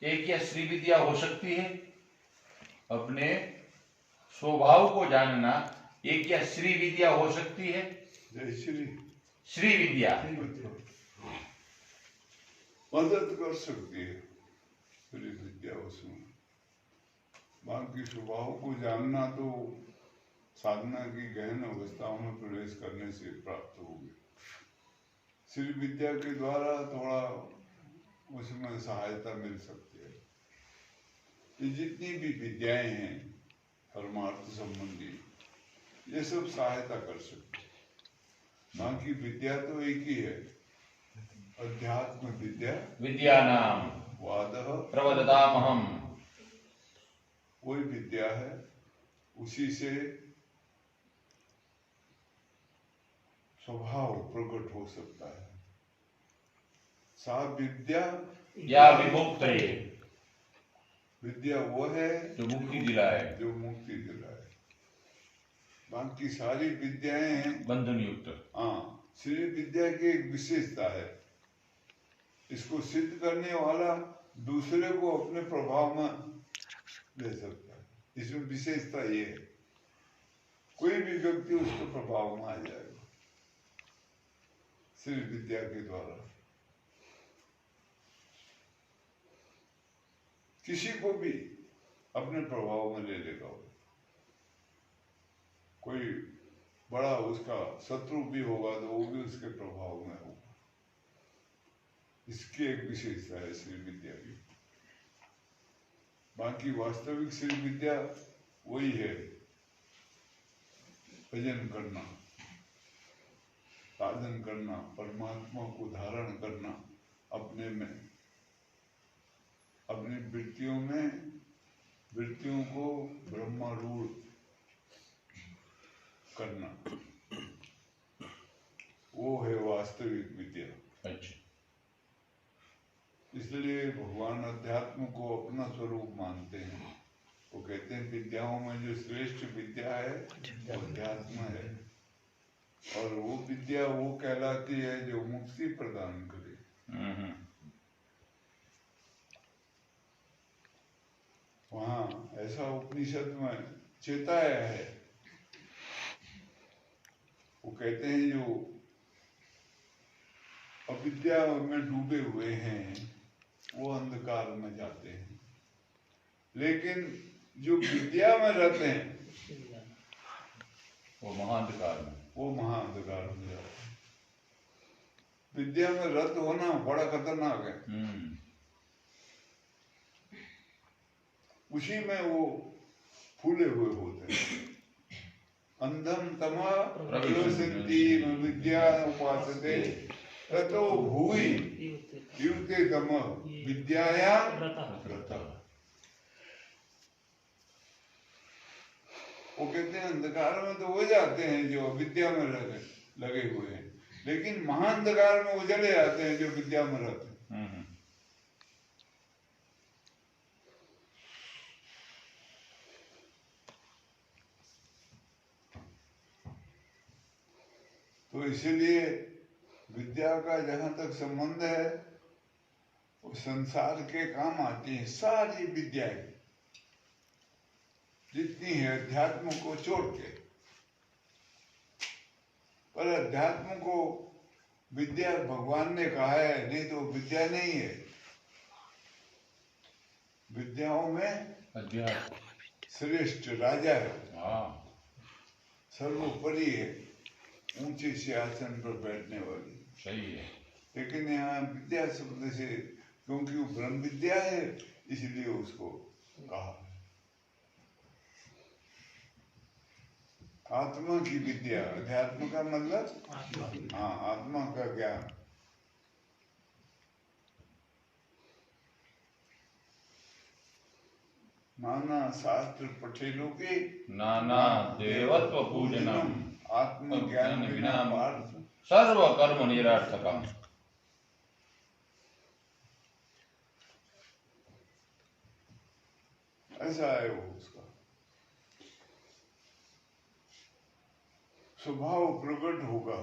एक क्या श्री विद्या हो सकती है? अपने स्वभाव को जानना एक क्या श्री विद्या हो सकती है? श्री विद्या मदद कर सकती है श्री विद्या उसमें। बाकी स्वभाव को जानना तो साधना की गहन अवस्थाओं में प्रवेश करने से प्राप्त होगी। श्री विद्या के द्वारा थोड़ा उसमें सहायता मिल सकती है। ये जितनी भी विद्याएं हैं परमार्थ संबंधी, ये सब सहायता कर सकते हैं। बाकी विद्या तो एक ही है, अध्यात्म विद्या विद्या नाम वादः प्रवदतामहम्। कोई विद्या है, उसी से स्वभाव प्रकट हो सकता है। सा विद्या या विमुक्त है, विद्या वो है जो मुक्ति दिलाए, जो मुक्ति दिलाए। बाकी सारी विद्याएं बंधन युक्त। हाँ, श्री विद्या की एक विशेषता है, इसको सिद्ध करने वाला दूसरे को अपने प्रभाव में ले सकता है। इसमें विशेषता ये है, कोई भी व्यक्ति उसके प्रभाव में आ जाएगा श्री विद्या के द्वारा। किसी को भी अपने प्रभाव में ले लेगा। कोई बड़ा उसका शत्रु भी होगा तो वो भी उसके प्रभाव में होगा। इसकी एक विशेषता है श्री विद्या की। बाकी वास्तविक श्री विद्या वही है, भजन करना, साधन करना, परमात्मा को धारण करना अपने में, अपनी वृत्तियों में, वृत्तियों को ब्रह्मारूढ़ करना, वो है वास्तविक विद्या। अच्छा, इसलिए भगवान अध्यात्म को अपना स्वरूप मानते हैं। वो कहते हैं विद्याओं में जो श्रेष्ठ विद्या है वो अध्यात्म है, और वो विद्या वो कहलाती है जो मुक्ति प्रदान करे। वहाँ ऐसा उपनिषद में चेताया है, वो कहते हैं जो अविद्या में डूबे हुए हैं वो अंधकार में जाते हैं, लेकिन जो विद्या में रहते हैं वो महाअंधकार में, वो महाअंधकार में जाते हैं। विद्या में रत होना बड़ा खतरनाक है। उसी में वो फूले हुए होते हैं। अंधम तमा प्रविशन्ति विद्या उपासते ततो भूय युक्ते तम विद्याया रतः। वो कहते हैं अंधकार में तो हो जाते हैं जो विद्या में लगे हुए हैं, लेकिन महाअंधकार में वो चले जाते हैं जो विद्या में रहते हैं। तो इसीलिए विद्या का जहां तक संबंध है वो संसार के काम आती है। सारी विद्याएं जितनी है अध्यात्म को छोड़ के, पर अध्यात्म को विद्या भगवान ने कहा है, नहीं तो विद्या नहीं है। विद्याओं में श्रेष्ठ राजा है, सर्वोपरि है, ऊंचे सिंहासन पर बैठने वाली। सही है। लेकिन यहाँ विद्या शब्द से, क्योंकि वो ब्रह्म विद्या है इसलिए उसको कहा। आत्मा की विद्या, अध्यात्म का मतलब हाँ आत्मा का ज्ञान। नाना शास्त्र पठेलो के नाना देवत्व पूजनम आत्मज्ञान विना पार्थ सर्व कर्म निरर्थकम। ऐसा है वो उसका स्वभाव प्रकट होगा।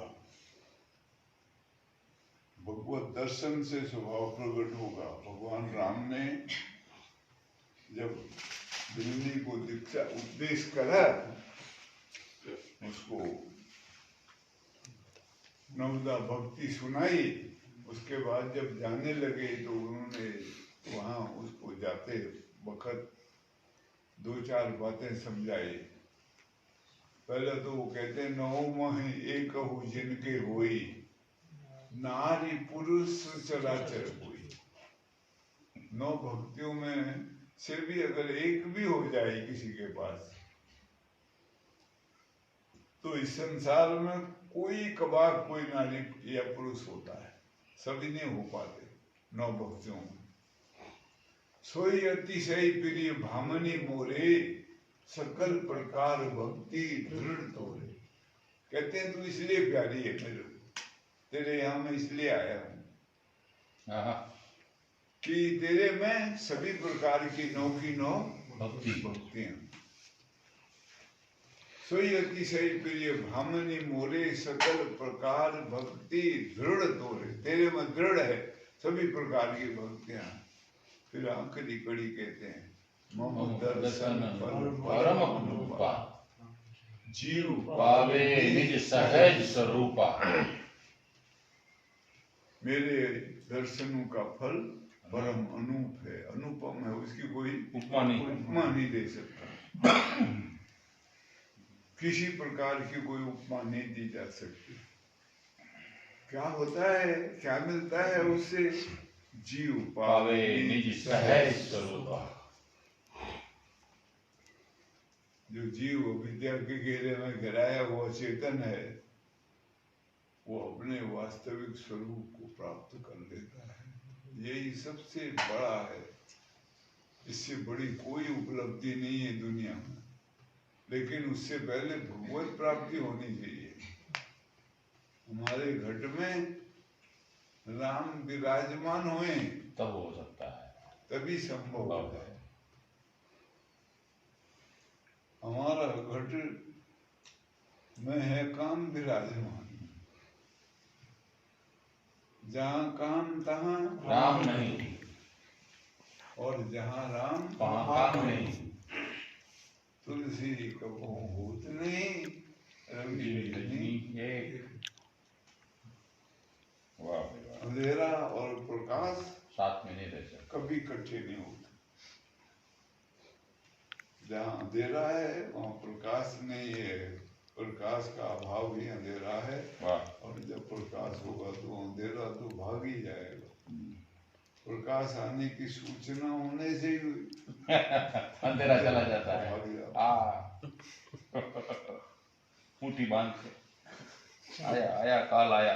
भगवत दर्शन से स्वभाव प्रकट होगा। भगवान राम ने जब बिल्ली को दीक्षा उपदेश करा, उसको नवदा भक्ति सुनाई, उसके बाद जब जाने लगे तो उन्होंने वहां उसको जाते वक्त दो चार बातें समझाई। पहले तो वो कहते नौ मह एक हो जिनके होई, नारी पुरुष चराचर होई। 9 भक्तियों में से भी अगर एक भी हो जाए किसी के पास, तो इस संसार में कोई कबार कोई नारी या पुरुष होता है, सभी नहीं हो पाते 9 भक्तियों में। सोई अतिशय प्रिय भामनी मोरे, सकल प्रकार भक्ति दृढ़ तोरे। कहते हैं तू इसलिए प्यारी है मेरे को, तेरे यहाँ मैं इसलिए आया हूँ कि तेरे में सभी प्रकार की 9 की 9 भक्तियां। सोई अतिशय प्रिय भामनी मोरे, सकल प्रकार भक्ति दृढ़ तोरे। तेरे में दृढ़ है सभी प्रकार की भक्तियां। फिर आखिरी कड़ी कहते हैं मम दर्शन परम अनुपा, जीव पावे निज सहज स्वरूपा। मेरे दर्शनों का फल परम अनूप है, अनुपम है, उसकी कोई उपमा नहीं दे सकता। किसी प्रकार की कोई उपमा नहीं दी जा सकती। क्या होता है, क्या मिलता है उससे? जीव पावे निज सहज स्वरूपा। जो जीव विद्या के घेरे में गिराया हुआ चेतन है, वो अपने वास्तविक स्वरूप को प्राप्त कर लेता है। यही सबसे बड़ा है, इससे बड़ी कोई उपलब्धि नहीं है दुनिया में। लेकिन उससे पहले भगवत प्राप्ति होनी चाहिए। हमारे घट में राम विराजमान हुए तब हो सकता है, तभी संभव होगा। हमारा घट में है काम विराजमान, जहाँ काम तहाँ राम नहीं, और जहाँ राम वहाँ काम नहीं। तुलसी कबो होत नहीं, रवि नहीं एक। अंधेरा और प्रकाश साथ में नहीं रह सकते, कभी इकट्ठे नहीं होते। जहाँ अंधेरा है वहाँ प्रकाश नहीं है, प्रकाश का अभाव ही अंधेरा है। और जब प्रकाश होगा तो अंधेरा तो भाग ही जाएगा। प्रकाश आने की सूचना होने से ही अंधेरा चला जाता है। मुट्ठी बांध के आया आया काल आया।